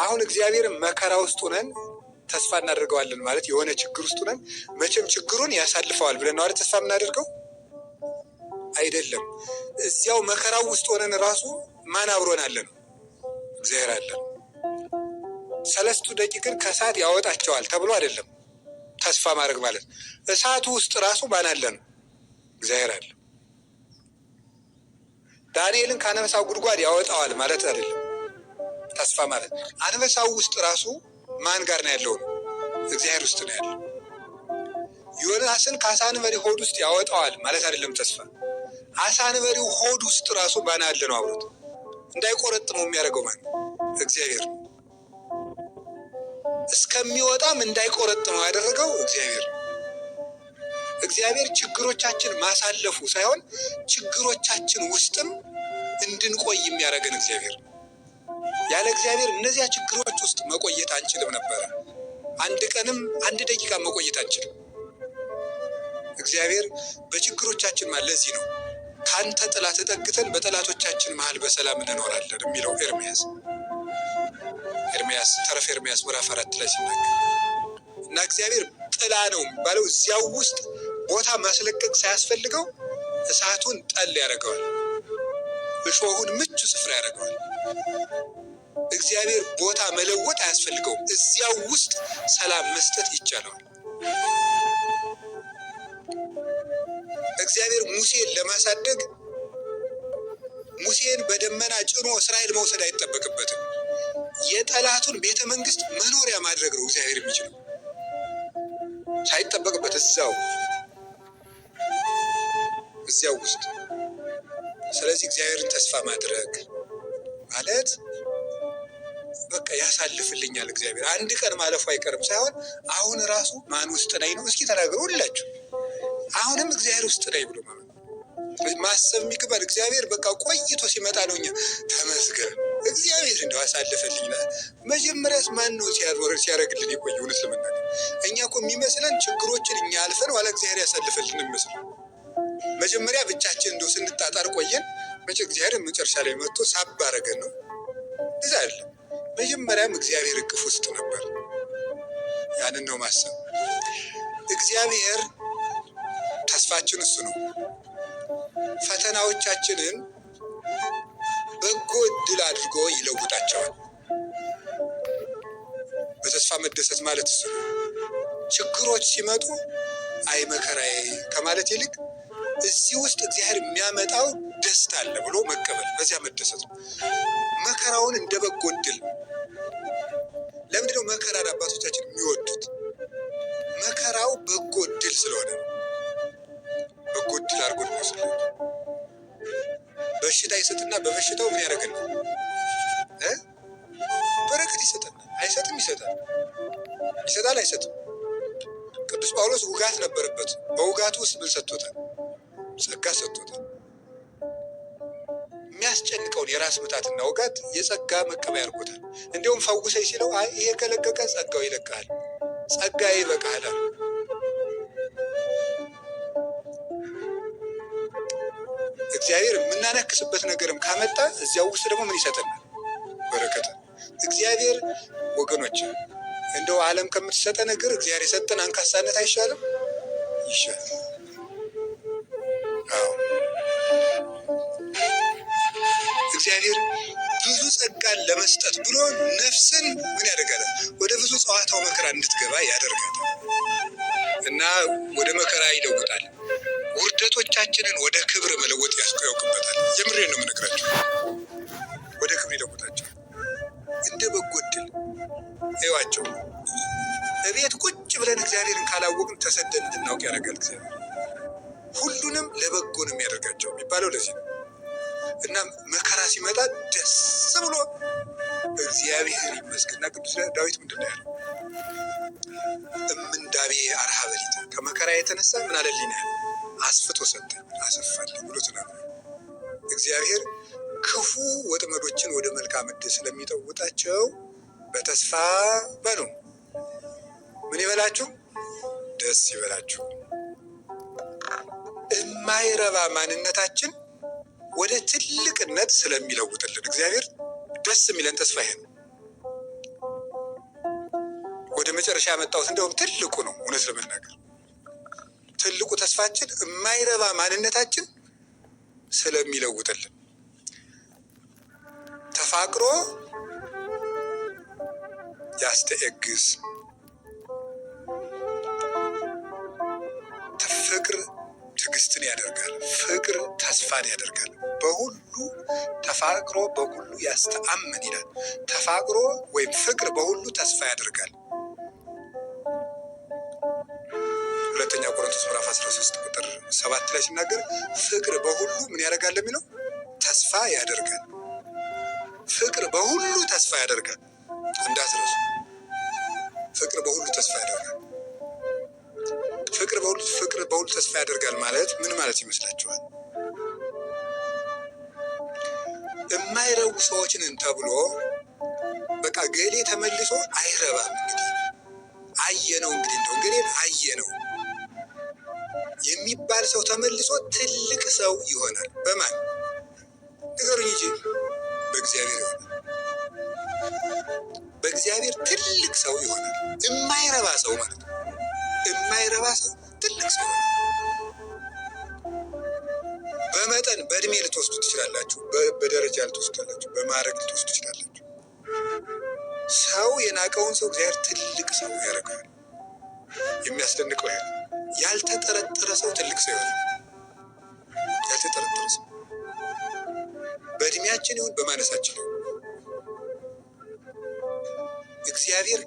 አሁን እግዚአብሔርን መከራ ውስጥ ሆነን ተስፋ እናደርገዋለን ማለት የሆነ ችግር ውስጥ ሆነን መቼም ችግሩን ያሳልፈዋል ብለን ነው አይደል ተስፋ የምናደርገው? አይደለም። እዚያው መከራው ውስጥ ሆነን ራሱ ማን አብሮን አለ ነው? እግዚአብሔር አለ። ሰለስቱ ደቂቅን ከእሳት ያወጣቸዋል ተብሎ አይደለም ተስፋ ማድረግ ማለት። እሳቱ ውስጥ ራሱ ማን አለ ነው? እግዚአብሔር አለ። ዳንኤልን ከአንበሳው ጉድጓድ ያወጣዋል ማለት አይደለም ተስፋ ማለት። አንበሳው ውስጥ ራሱ ማን ጋር ነው ያለው? እግዚአብሔር ውስጥ ነው ያለው። ዮናስን ከአሳ አንበሪ ሆድ ውስጥ ያወጣዋል ማለት አይደለም ተስፋ። አሳ አንበሪው ሆድ ውስጥ ራሱ ማን አለ ነው አብሮት። እንዳይቆረጥመው የሚያደርገው ማን? እግዚአብሔር ነው። እስከሚወጣም እንዳይቆረጥመው ያደረገው እግዚአብሔር ነው። እግዚአብሔር ችግሮቻችን ማሳለፉ ሳይሆን ችግሮቻችን ውስጥም እንድንቆይ የሚያደርገን እግዚአብሔር ነው። ያለ እግዚአብሔር እነዚያ ችግሮች ውስጥ መቆየት አንችልም ነበረ። አንድ ቀንም አንድ ደቂቃ መቆየት አንችልም። እግዚአብሔር በችግሮቻችን ማለት ለዚህ ነው ካንተ ጥላ ተጠግተን በጠላቶቻችን መሃል በሰላም እንኖራለን የሚለው ኤርምያስ ተረፈ ኤርምያስ ምዕራፍ 4 ላይ ሲናገር እና እግዚአብሔር ጥላ ነው የሚባለው። እዚያው ውስጥ ቦታ ማስለቀቅ ሳያስፈልገው እሳቱን ጠል ያደርገዋል፣ እሾሁን ምቹ ስፍራ ያደርገዋል። እግዚአብሔር ቦታ መለወጥ አያስፈልገውም። እዚያው ውስጥ ሰላም መስጠት ይቻለዋል። እግዚአብሔር ሙሴን ለማሳደግ ሙሴን በደመና ጭኖ እስራኤል መውሰድ አይጠበቅበትም። የጠላቱን ቤተ መንግስት መኖሪያ ማድረግ ነው እግዚአብሔር የሚችለው ሳይጠበቅበት እዚያው ውስጥ። ስለዚህ እግዚአብሔርን ተስፋ ማድረግ ማለት በቃ ያሳልፍልኛል እግዚአብሔር አንድ ቀን ማለፉ አይቀርም ሳይሆን አሁን ራሱ ማን ውስጥ ነኝ ነው። እስኪ ተናገሩ ሁላችሁ። አሁንም እግዚአብሔር ውስጥ ነኝ ብሎ ማሰብ የሚገባል። እግዚአብሔር በቃ ቆይቶ ሲመጣ ነው እኛ ተመስገን እግዚአብሔር እንደው አሳልፈልኝ። መጀመሪያስ ማን ነው ሲያደርግልን የቆየ? እውነት ለመናገር እኛ እኮ የሚመስለን ችግሮችን እኛ አልፈን ኋላ እግዚአብሔር ያሳልፈልን የሚመስለው። መጀመሪያ ብቻችን እንደው ስንጣጣር ቆየን፣ እግዚአብሔር መጨረሻ ላይ መጥቶ ሳብ አደረገን ነው። እዛ አይደለም። መጀመሪያም እግዚአብሔር እቅፍ ውስጥ ነበር። ያንን ነው ማሰብ። እግዚአብሔር ተስፋችን እሱ ነው። ፈተናዎቻችንን በጎ ዕድል አድርጎ ይለውጣቸዋል። በተስፋ መደሰት ማለት እሱ ነው። ችግሮች ሲመጡ አይ መከራዬ ከማለት ይልቅ እዚህ ውስጥ እግዚአብሔር የሚያመጣው ደስታ አለ ብሎ መቀበል፣ በዚያ መደሰት ነው። መከራውን እንደ በጎ ዕድል። ለምንድነው መከራን አባቶቻችን የሚወዱት? መከራው በጎ ዕድል ስለሆነ ነው። በጎ ዕድል አድርጎ ነው። በሽታ ይሰጥና በበሽታው ምን ያደርገናል? በረከት ይሰጠናል። አይሰጥም? ይሰጣል። ይሰጣል? አይሰጥም? ቅዱስ ጳውሎስ ውጋት ነበረበት። በውጋቱ ውስጥ ምን ሰጥቶታል? ጸጋ ሰጥቶታል። የሚያስጨንቀውን የራስ ምታትና ውጋት የጸጋ መቀበያ አድርጎታል። እንዲሁም ፈውሰኝ ሲለው አይ ይሄ ከለቀቀ ጸጋው ይለቃል፣ ጸጋዬ ይበቃል። እግዚአብሔር የምናነክስበት ነገርም ካመጣ እዚያው ውስጥ ደግሞ ምን ይሰጠናል? በረከት። እግዚአብሔር ወገኖች እንደው ዓለም ከምትሰጠ ነገር እግዚአብሔር የሰጠን አንካሳነት አይሻልም? ይሻል። አዎ እግዚአብሔር ብዙ ጸጋን ለመስጠት ብሎ ነፍስን ምን ያደርጋል? ወደ ብዙ ጸዋታው መከራ እንድትገባ ያደርጋታል እና ወደ መከራ ይለውጣል። ውርደቶቻችንን ወደ ክብር መለወጥ ያውቅበታል። የምሬን ነው የምነግራቸው። ወደ ክብር ይለውጣቸው እንደ በጎ ዕድል እዩዋቸው። እቤት ቁጭ ብለን እግዚአብሔርን ካላወቅን ተሰደን እንድናውቅ ያደርጋል እግዚአብሔር። ሁሉንም ለበጎ ነው የሚያደርጋቸው የሚባለው ለዚህ ነው። እና መከራ ሲመጣ ደስ ብሎ እግዚአብሔር ይመስገንና ቅዱስ ዳዊት ምንድን ነው ያለው? እምንዳቤ አርሃ በሊተ ከመከራ የተነሳ ምን አለልኝ ነው ያለው? አስፍቶ ሰጠኝ አሰፋልኝ ብሎ ተናግሯል። እግዚአብሔር ክፉ ወጥመዶችን ወደ መልካም ዕድል ስለሚጠውጣቸው በተስፋ በሉ ምን ይበላችሁ? ደስ ይበላችሁ። የማይረባ ማንነታችን ወደ ትልቅነት ስለሚለውጥልን እግዚአብሔር ደስ የሚለን ተስፋ ይሄ ነው። ወደ መጨረሻ ያመጣሁት እንደውም ትልቁ ነው። እውነት ለመናገር ትልቁ ተስፋችን የማይረባ ማንነታችን ስለሚለውጥልን ተፋቅሮ ያስተኤግስ ፍቅር ትዕግስትን ያደርጋል። ፍቅር ተስፋን ያደርጋል። በሁሉ ተፋቅሮ በሁሉ ያስተአምን ይላል። ተፋቅሮ ወይም ፍቅር በሁሉ ተስፋ ያደርጋል። ሁለተኛ ቆሮንቶስ ምዕራፍ 13 ቁጥር 7 ላይ ሲናገር ፍቅር በሁሉ ምን ያደርጋል የሚለው ተስፋ ያደርጋል። ፍቅር በሁሉ ተስፋ ያደርጋል። እንዳትረሱ። ፍቅር በሁሉ ተስፋ ያደርጋል። ፍቅር በሁሉ ተስፋ ያደርጋል ማለት ምን ማለት ይመስላችኋል? የማይረቡ ሰዎችን ተብሎ በቃ ገሌ ተመልሶ አይረባም። እንግዲህ አየነው፣ እንግዲህ እንደው ገሌን አየነው የሚባል ሰው ተመልሶ ትልቅ ሰው ይሆናል። በማን ንገሩኝ እንጂ በእግዚአብሔር ይሆናል። በእግዚአብሔር ትልቅ ሰው ይሆናል። የማይረባ ሰው ማለት ነው። የማይረባ ሰው ትልቅ ሰው በመጠን በእድሜ ልትወስዱ ትችላላችሁ፣ በደረጃ ልትወስዱ ትችላላችሁ፣ በማዕረግ ልትወስዱ ትችላላችሁ። ሰው የናቀውን ሰው እግዚአብሔር ትልቅ ሰው ያደርገዋል። የሚያስደንቀው ይሄ ያልተጠረጠረ ሰው ትልቅ ሰው ይሆናል። ያልተጠረጠረ ሰው በእድሜያችን ይሁን በማነሳችን ይሁን እግዚአብሔር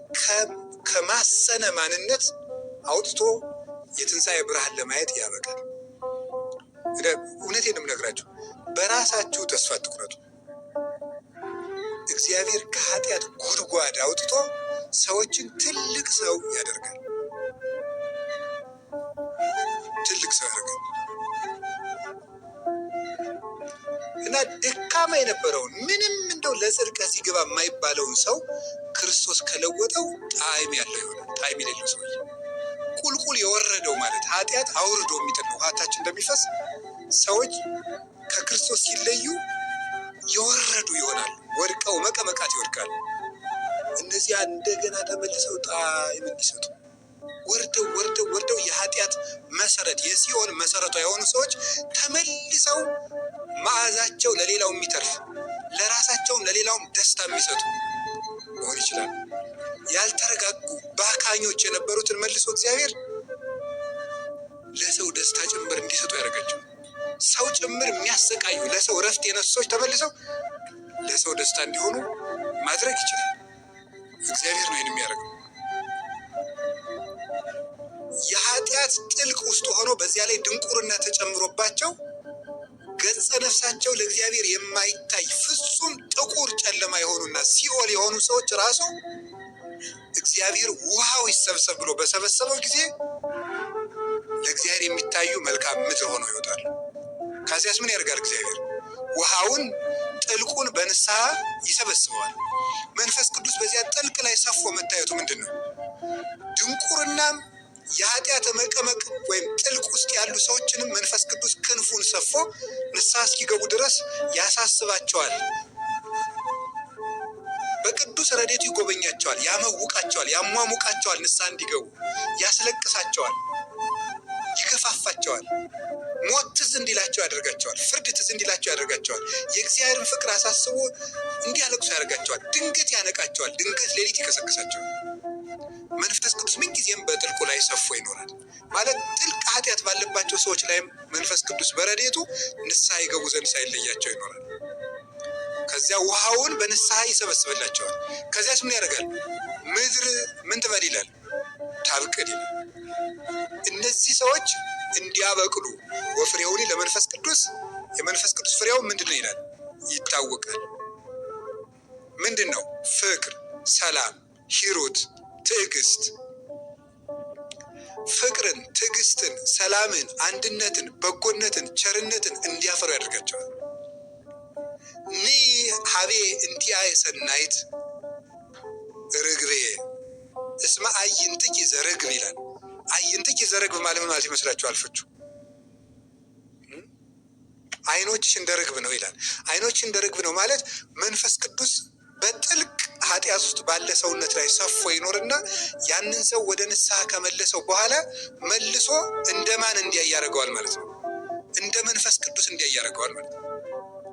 ከማሰነ ማንነት አውጥቶ የትንሣኤ ብርሃን ለማየት ያበቃል። እውነቴን ነው የምነግራችሁ። በራሳችሁ ተስፋ አትቁረጡ። እግዚአብሔር ከኃጢአት ጉድጓድ አውጥቶ ሰዎችን ትልቅ ሰው ያደርጋል። ትልቅ ሰው ያደርጋል እና ደካማ የነበረውን ምንም እንደው ለጽድቅ እዚህ ግባ የማይባለውን ሰው ክርስቶስ ከለወጠው ጣዕም ያለው ይሆናል። ጣዕም የሌለው ሰው ቁልቁል የወረደው ማለት ኃጢአት አውርዶ የሚጥል ነው። ውሃታችን እንደሚፈስ ሰዎች ከክርስቶስ ሲለዩ የወረዱ ይሆናሉ። ወድቀው መቀመቃት ይወድቃሉ። እነዚያ እንደገና ተመልሰው ጣዕም እንዲሰጡ ወርደው የኃጢአት መሰረት የሲኦል መሰረቷ የሆኑ ሰዎች ተመልሰው መዓዛቸው ለሌላው የሚተርፍ ለራሳቸውም ለሌላውም ደስታ የሚሰጡ መሆን ይችላል። ያልተረጋጉ ባካኞች የነበሩትን መልሶ እግዚአብሔር ለሰው ደስታ ጭምር እንዲሰጡ ያደረጋቸው። ሰው ጭምር የሚያሰቃዩ ለሰው እረፍት የነሱ ሰዎች ተመልሰው ለሰው ደስታ እንዲሆኑ ማድረግ ይችላል። እግዚአብሔር ነው ይህን የሚያደርገው። የኃጢአት ጥልቅ ውስጥ ሆኖ በዚያ ላይ ድንቁርና ተጨምሮባቸው ገጸ ነፍሳቸው ለእግዚአብሔር የማይታይ ፍጹም ጥቁር ጨለማ የሆኑና ሲኦል የሆኑ ሰዎች ራሱ እግዚአብሔር ውሃው ይሰብሰብ ብሎ በሰበሰበው ጊዜ ለእግዚአብሔር የሚታዩ መልካም ምድር ሆነው ይወጣሉ። ከዚያስ ምን ያደርጋል እግዚአብሔር? ውሃውን ጥልቁን በንስሐ ይሰበስበዋል። መንፈስ ቅዱስ በዚያ ጥልቅ ላይ ሰፎ መታየቱ ምንድን ነው? ድንቁርናም የኃጢአት መቀመቅ ወይም ጥልቅ ውስጥ ያሉ ሰዎችንም መንፈስ ቅዱስ ክንፉን ሰፎ ንስሐ እስኪገቡ ድረስ ያሳስባቸዋል። በቅዱስ ረድኤቱ ይጎበኛቸዋል፣ ያመውቃቸዋል፣ ያሟሙቃቸዋል። ንስሐ እንዲገቡ ያስለቅሳቸዋል፣ ይገፋፋቸዋል። ሞት ትዝ እንዲላቸው ያደርጋቸዋል። ፍርድ ትዝ እንዲላቸው ያደርጋቸዋል። የእግዚአብሔርን ፍቅር አሳስቦ እንዲያለቅሱ ያደርጋቸዋል። ድንገት ያነቃቸዋል። ድንገት ሌሊት ይቀሰቅሳቸዋል። መንፈስ ቅዱስ ምንጊዜም በጥልቁ ላይ ሰፎ ይኖራል። ማለት ጥልቅ ኃጢአት ባለባቸው ሰዎች ላይም መንፈስ ቅዱስ በረድኤቱ ንስሐ ይገቡ ዘንድ ሳይለያቸው ይኖራል። ከዚያ ውሃውን በንስሐ ይሰበስብላቸዋል። ከዚያስ ምን ያደርጋል? ምድር ምን ትበል ይላል? ታብቅል ይላል። እነዚህ ሰዎች እንዲያበቅሉ ወፍሬውኒ ለመንፈስ ቅዱስ፣ የመንፈስ ቅዱስ ፍሬው ምንድን ነው ይላል? ይታወቃል። ምንድን ነው? ፍቅር፣ ሰላም፣ ሂሩት፣ ትዕግስት። ፍቅርን፣ ትዕግስትን፣ ሰላምን፣ አንድነትን፣ በጎነትን፣ ቸርነትን እንዲያፈሩ ያደርጋቸዋል። ኒ ሀቤ እንቲአየ ሰናይት ርግቤ እስመ አዕይንትኪ ዘርግብ ይላል። አዕይንትኪ ዘርግብ ማለት ምን ማለት ይመስላችኋል? ፍቹ አይኖችሽ እንደ ርግብ ነው ይላል። አይኖችሽ እንደ ርግብ ነው ማለት መንፈስ ቅዱስ በጥልቅ ኃጢአት ውስጥ ባለ ሰውነት ላይ ሰፎ ይኖርና ያንን ሰው ወደ ንስሐ ከመለሰው በኋላ መልሶ እንደማን እንዲያይ ያደርገዋል ማለት ነው። እንደ መንፈስ ቅዱስ እንዲያይ ያደርገዋል ማለት ነው።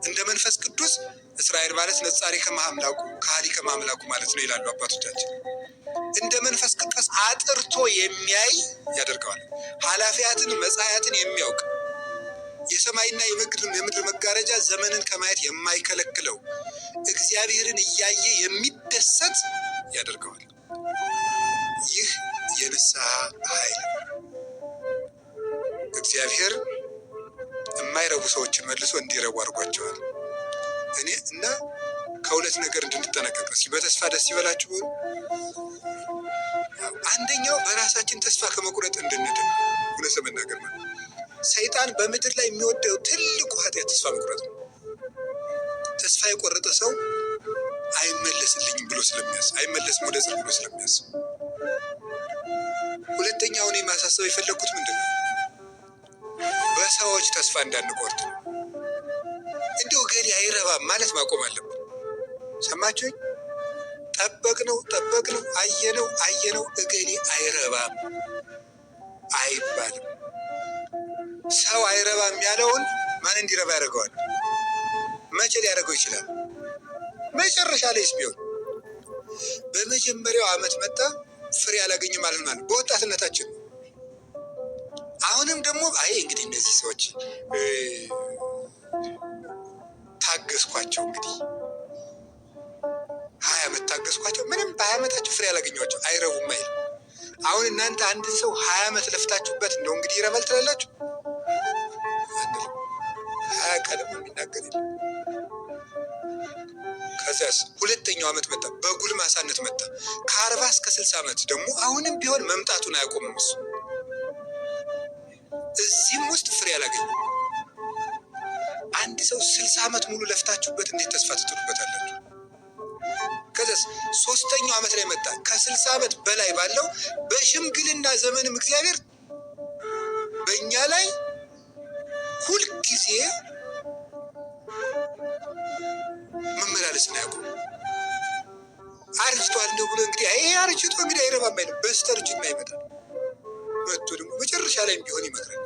እንደ መንፈስ ቅዱስ እስራኤል ማለት ነጻሪ ከማምላኩ ካህሊ ከማምላኩ ማለት ነው ይላሉ አባቶቻችን። እንደ መንፈስ ቅዱስ አጥርቶ የሚያይ ያደርገዋል። ኃላፊያትን መጻያትን የሚያውቅ የሰማይና የምድር መጋረጃ ዘመንን ከማየት የማይከለክለው እግዚአብሔርን እያየ የሚደሰት ያደርገዋል። ይህ የንስሐ ኃይል እግዚአብሔር የማይረቡ ሰዎችን መልሶ እንዲረቡ አድርጓቸዋል። እኔ እና ከሁለት ነገር እንድንጠነቀቅ በተስፋ ደስ ይበላችሁ። አንደኛው በራሳችን ተስፋ ከመቁረጥ እንድንድን። እውነት ለመናገር ነው ሰይጣን በምድር ላይ የሚወደው ትልቁ ኃጢአት ተስፋ መቁረጥ ነው። ተስፋ የቆረጠ ሰው አይመለስልኝም ብሎ ስለሚያስብ፣ አይመለስም ወደ ጽድቅ ብሎ ስለሚያስብ። ሁለተኛው እኔ ማሳሰብ የፈለግኩት ምንድን ነው? በሰዎች ተስፋ እንዳንቆርጥ ነው። እንዲሁ ገሌ አይረባም ማለት ማቆም አለብን። ሰማችሁኝ? ጠበቅነው አየነው እገሌ አይረባም አይባልም። ሰው አይረባም ያለውን ማን እንዲረባ ያደርገዋል? መቼ ሊያደርገው ይችላል? መጨረሻ ላይስ ቢሆን በመጀመሪያው ዓመት መጣ ፍሬ አላገኝም ማለት በወጣትነታችን። አሁንም ደግሞ እንግዲህ እነዚህ ሰዎች ታገስኳቸው፣ እንግዲህ 20 ዓመት ታገስኳቸው፣ ምንም በ20 ዓመታቸው ፍሬ አላገኟቸው አይረቡም አይልም። አሁን እናንተ አንድን ሰው 20 ዓመት ለፍታችሁበት እንደው እንግዲህ ይረባል ትላላችሁ? 20 ቀንም የሚናገር የለም። ከዚያስ ሁለተኛው ዓመት መጣ፣ በጉልማሳነት መጣ። ከ40 እስከ 60 ዓመት ደግሞ አሁንም ቢሆን መምጣቱን አያቆምም እሱ። እዚህም ውስጥ ፍሬ አላገኘም። አንድ ሰው 60 ዓመት ሙሉ ለፍታችሁበት እንዴት ተስፋ ትጥሉበታላችሁ? ከዚያስ ሶስተኛው ዓመት ላይ መጣ። ከ60 ዓመት በላይ ባለው በሽምግልና ዘመንም እግዚአብሔር በእኛ ላይ ሁልጊዜ መመላለስን አያውቁም። አርጅቷል እንደው ብሎ እንግዲህ አርጅቶ እንግዲህ አይረባም አይልም። በስተርጅና ይመጣል። መጥቶ ደግሞ መጨረሻ ላይም ቢሆን ይመክራል።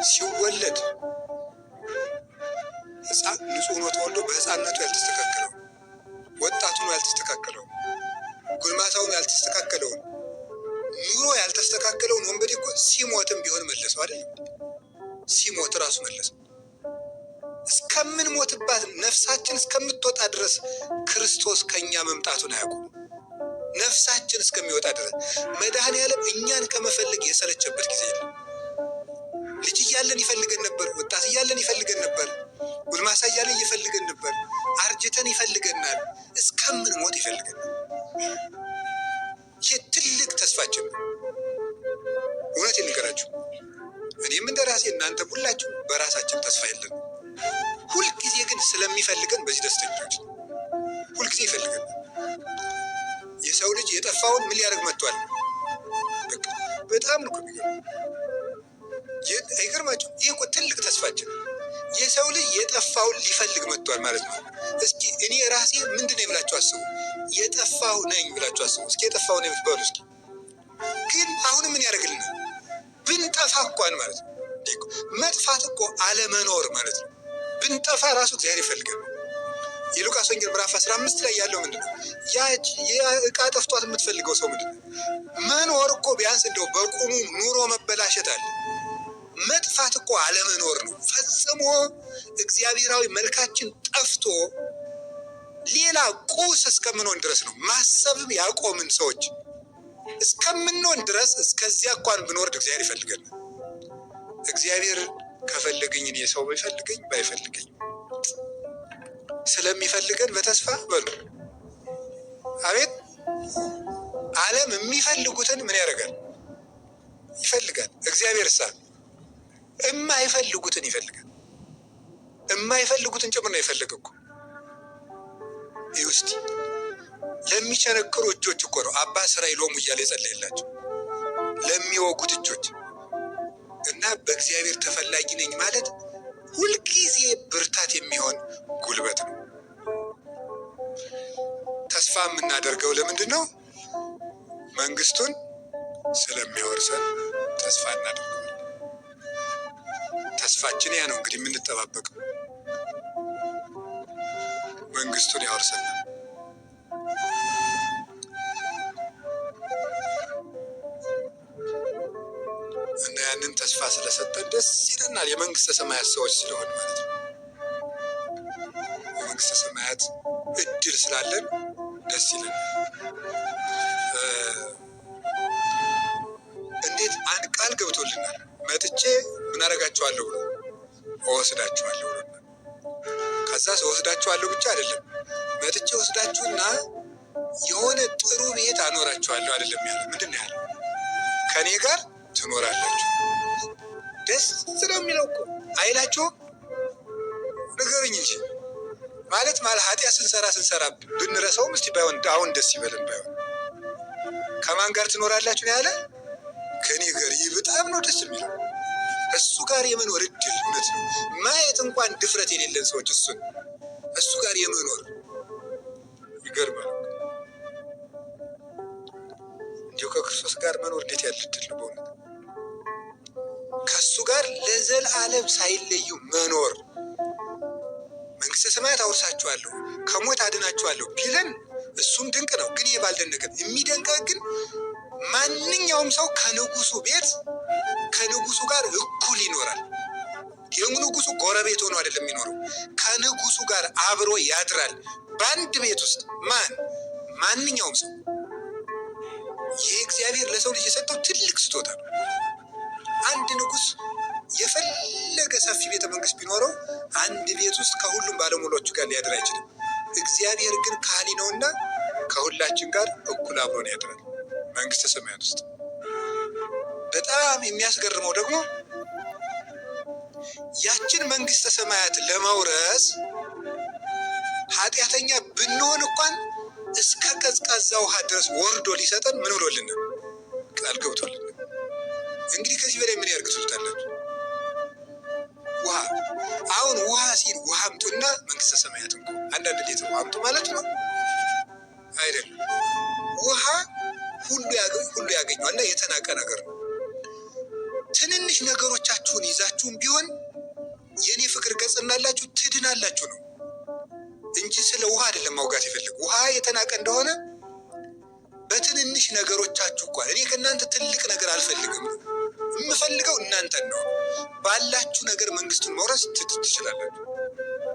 ሲወለድ ሕፃን ንጹሕ ሆኖ ተወልዶ በሕፃንነቱ ያልተስተካከለው፣ ወጣቱ ነው ያልተስተካከለው፣ ጉልማሳው ያልተስተካከለውን፣ ኑሮ ያልተስተካከለውን ወንበዴ እኮ ሲሞትም ቢሆን መለሰው አይደለም? ሲሞት ራሱ መለሰው። እስከምንሞትባት ነፍሳችን እስከምትወጣ ድረስ ክርስቶስ ከኛ መምጣቱን አያውቁም። ነፍሳችን እስከሚወጣ ድረስ መድኃኔዓለም እኛን ከመፈለግ የሰለቸበት ጊዜ የለም። ልጅ እያለን ይፈልገን ነበር፣ ወጣት እያለን ይፈልገን ነበር፣ ጉልማሳ እያለን ይፈልገን ነበር፣ አርጅተን ይፈልገናል፣ እስከምንሞት ይፈልገናል። ይህ ትልቅ ተስፋችን ነው። እውነት ልንገራችሁ፣ እኔም እንደ ራሴ እናንተም ሁላችሁ በራሳችን ተስፋ የለን። ሁልጊዜ ግን ስለሚፈልገን በዚህ ደስተኞች። ሁልጊዜ ይፈልገን። የሰው ልጅ የጠፋውን ምን ሊያደርግ መጥቷል? በጣም ነው የሚገርመው። አይገርማችሁ? ይህ እኮ ትልቅ ተስፋችን። የሰው ልጅ የጠፋውን ሊፈልግ መጥቷል ማለት ነው። እስኪ እኔ ራሴ ምንድን ነው ብላችሁ አስቡ። የጠፋሁ ነኝ ብላችሁ አስቡ። እስኪ የጠፋሁ ነኝ ብትባሉ እስኪ። ግን አሁን ምን ያደርግልናል? ብንጠፋ እንኳን ማለት ነው። መጥፋት እኮ አለመኖር ማለት ነው። ብንጠፋ ራሱ እግዚአብሔር ይፈልገን። የሉቃስ ወንጌል ምዕራፍ 15 ላይ ያለው ምንድነው? ዕቃ ጠፍቷት የምትፈልገው ሰው ምንድነው? መኖር እኮ ቢያንስ እንደው በቁሙ ኑሮ መበላሸት አለ። መጥፋት እኮ አለመኖር ነው። ፈጽሞ እግዚአብሔራዊ መልካችን ጠፍቶ ሌላ ቁስ እስከምንሆን ድረስ ነው። ማሰብም ያቆምን ሰዎች እስከምንሆን ድረስ እስከዚያ እንኳን ብንወርድ እግዚአብሔር ይፈልገን። እግዚአብሔር ከፈለገኝ እኔ ሰው ባይፈልገኝ ባይፈልገኝ ስለሚፈልገን በተስፋ በሉ። አቤት ዓለም የሚፈልጉትን ምን ያደርጋል? ይፈልጋል። እግዚአብሔር የማይፈልጉትን ይፈልጋል። የማይፈልጉትን ጭምር ነው የፈለገው እኮ። ይህ ውስጥ ለሚቸነክሩ እጆች እኮ ነው አባ ስራይ ሎሙ እያለ የጸለየላቸው ለሚወጉት እጆች። እና በእግዚአብሔር ተፈላጊ ነኝ ማለት ሁልጊዜ ብርታት የሚሆን ጉልበት ነው። ተስፋ የምናደርገው ለምንድን ነው? መንግስቱን ስለሚያወርሰን ተስፋ እናደርገዋለን። ተስፋችን ያ ነው እንግዲህ የምንጠባበቀው። መንግስቱን ያወርሰናል። እና ያንን ተስፋ ስለሰጠን ደስ ይለናል። የመንግስተ ሰማያት ሰዎች ስለሆን ማለት ነው። የመንግስተ ሰማያት እድል ስላለን ደስ ይለናል። እንዴት አንድ ቃል ገብቶልናል። መጥቼ ምን አደርጋችኋለሁ ብሎ እወስዳችኋለሁ ብሎ፣ ከዛስ እወስዳችኋለሁ ብቻ አይደለም፣ መጥቼ ወስዳችሁና የሆነ ጥሩ ቤት አኖራችኋለሁ አይደለም ያለ። ምንድን ነው ያለው? ከኔ ጋር ትኖራላችሁ። ደስ ነው የሚለው እኮ አይላችሁም? ንገሩኝ እንጂ ማለት ኃጢአት ስንሰራ ብንረሳውም እስቲ ባይሆን አሁን ደስ ይበልን። ባይሆን ከማን ጋር ትኖራላችሁ ነው ያለ? ከኔ ጋር። ይህ በጣም ነው ደስ የሚለው። እሱ ጋር የመኖር እድል እውነት ነው። ማየት እንኳን ድፍረት የሌለን ሰዎች እሱን እሱ ጋር የመኖር ይገርማል። እንዲሁ ከክርስቶስ ጋር መኖር እንዴት ያለ ዕድል ነው በእውነት። ከእሱ ጋር ለዘላለም ሳይለዩ መኖር። መንግስተ ሰማያት አውርሳችኋለሁ ከሞት አድናችኋለሁ ቢለን እሱም ድንቅ ነው። ግን ይህ ባልደነቀን የሚደንቀ ግን ማንኛውም ሰው ከንጉሱ ቤት ከንጉሱ ጋር እኩል ይኖራል። የንጉሱ ጎረቤት ሆኖ አይደለም የሚኖረው፣ ከንጉሱ ጋር አብሮ ያድራል በአንድ ቤት ውስጥ። ማንኛውም ሰው። ይህ እግዚአብሔር ለሰው ልጅ የሰጠው ትልቅ ስጦታ ነው። አንድ ንጉስ የፈለገ ሰፊ ቤተ መንግስት ቢኖረው አንድ ቤት ውስጥ ከሁሉም ባለሙሎቹ ጋር ሊያድር አይችልም። እግዚአብሔር ግን ካህሊ ነውና ከሁላችን ጋር እኩል አብሮን ያድራል መንግስተ ሰማያት ውስጥ። በጣም የሚያስገርመው ደግሞ ያችን መንግስተ ሰማያት ለመውረስ ኃጢአተኛ ብንሆን እንኳን እስከ ቀዝቃዛ ውሃ ድረስ ወርዶ ሊሰጠን ምን ብሎልን? ቃል ገብቶልን። እንግዲህ ከዚህ በላይ ምን ያርግ ትሉታላችሁ? ውሃ። አሁን ውሃ ሲል ውሃ አምጡና መንግስተ ሰማያት እንኳ አንዳንድ ሊትር ውሃ አምጡ ማለት ነው አይደለም። ውሃ ሁሉ ያገኘዋልና የተናቀ ነገር ነው። ትንንሽ ነገሮቻችሁን ይዛችሁም ቢሆን የኔ ፍቅር ገጽናላችሁ ትድናላችሁ ነው እንጂ ስለ ውሃ አይደለም ማውጋት የፈለግ። ውሃ የተናቀ እንደሆነ በትንንሽ ነገሮቻችሁ እንኳን እኔ ከእናንተ ትልቅ ነገር አልፈልግም፣ የምፈልገው እናንተን ነው። ባላችሁ ነገር መንግስቱን መውረስ ትችላላችሁ።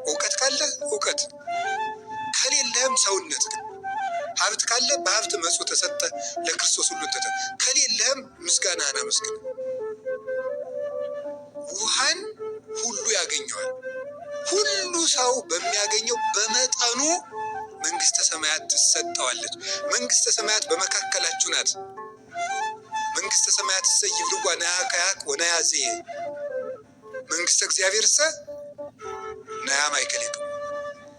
እውቀት ካለ እውቀት፣ ከሌለህም ሰውነት ግን ሀብት ካለ በሀብት መጽው ተሰጠ ለክርስቶስ ሁሉን ተተ ከሌለህም ምስጋናህን አመስግን። ውሃን ሁሉ ያገኘዋል። ሁሉ ሰው በሚያገኘው በመጠኑ መንግስተ ሰማያት ትሰጠዋለች። መንግስተ ሰማያት በመካከላችሁ ናት። መንግስተ ሰማያት ይብልዋ ናያካያቅ ወናያዜ መንግስተ እግዚአብሔር ናያ ማይከሌክም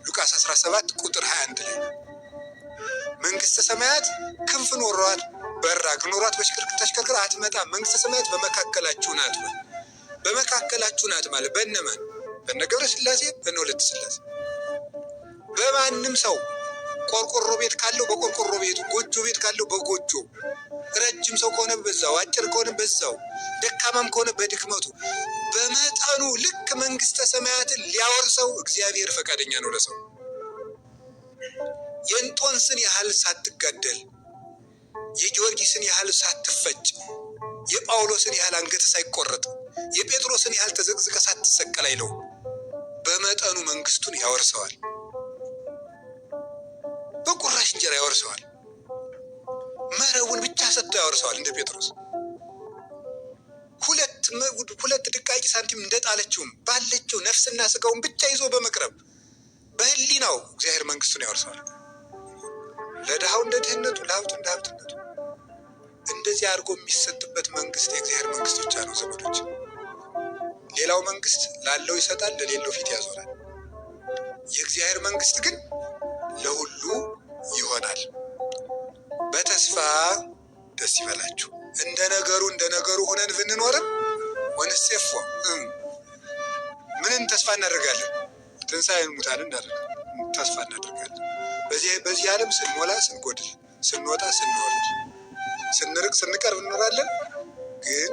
ሉቃስ 17 ቁጥር 21 ላይ መንግስተ ሰማያት ክንፍ ኖሯት በራቅ ኖሯት ተሽከርክራ አትመጣም። መንግስተ ሰማያት በመካከላችሁ ናት። በመካከላችሁ ናት ማለት በእነማን? በእነ ገብረ ሥላሴ በእነ ወለተ ሥላሴ። በማንም ሰው ቆርቆሮ ቤት ካለው በቆርቆሮ ቤቱ፣ ጎጆ ቤት ካለው በጎጆ፣ ረጅም ሰው ከሆነ በዛው፣ አጭር ከሆነ በዛው፣ ደካማም ከሆነ በድክመቱ በመጠኑ ልክ መንግስተ ሰማያትን ሊያወርሰው እግዚአብሔር ፈቃደኛ ነው ለሰው። የእንጦንስን ያህል ሳትጋደል፣ የጊዮርጊስን ያህል ሳትፈጭ፣ የጳውሎስን ያህል አንገት ሳይቆረጥ፣ የጴጥሮስን ያህል ተዘቅዝቀ ሳትሰቀል አይለው በመጠኑ መንግስቱን ያወርሰዋል። በቁራሽ እንጀራ ያወርሰዋል። መረቡን ብቻ ሰጥቶ ያወርሰዋል። እንደ ጴጥሮስ ሁለት ድቃቂ ሳንቲም እንደጣለችውም ባለችው ነፍስና ስጋውን ብቻ ይዞ በመቅረብ በህሊናው እግዚአብሔር መንግስቱን ያወርሰዋል። ለድሃው እንደ ድህነቱ፣ ለሀብቱ እንደ ሀብትነቱ እንደዚህ አድርጎ የሚሰጥበት መንግስት የእግዚአብሔር መንግስት ብቻ ነው ዘመዶች። ሌላው መንግስት ላለው ይሰጣል፣ ለሌለው ፊት ያዞራል። የእግዚአብሔር መንግስት ግን ለሁሉ ይሆናል። በተስፋ ደስ ይበላችሁ። እንደ ነገሩ ሆነን ብንኖርም ወንሴፎ ምንን ተስፋ እናደርጋለን? ትንሣኤን ሙታንን ተስፋ እናደርጋለን። በዚህ ዓለም ስንሞላ ስንጎድል፣ ስንወጣ ስንወርድ፣ ስንርቅ ስንቀርብ እንኖራለን። ግን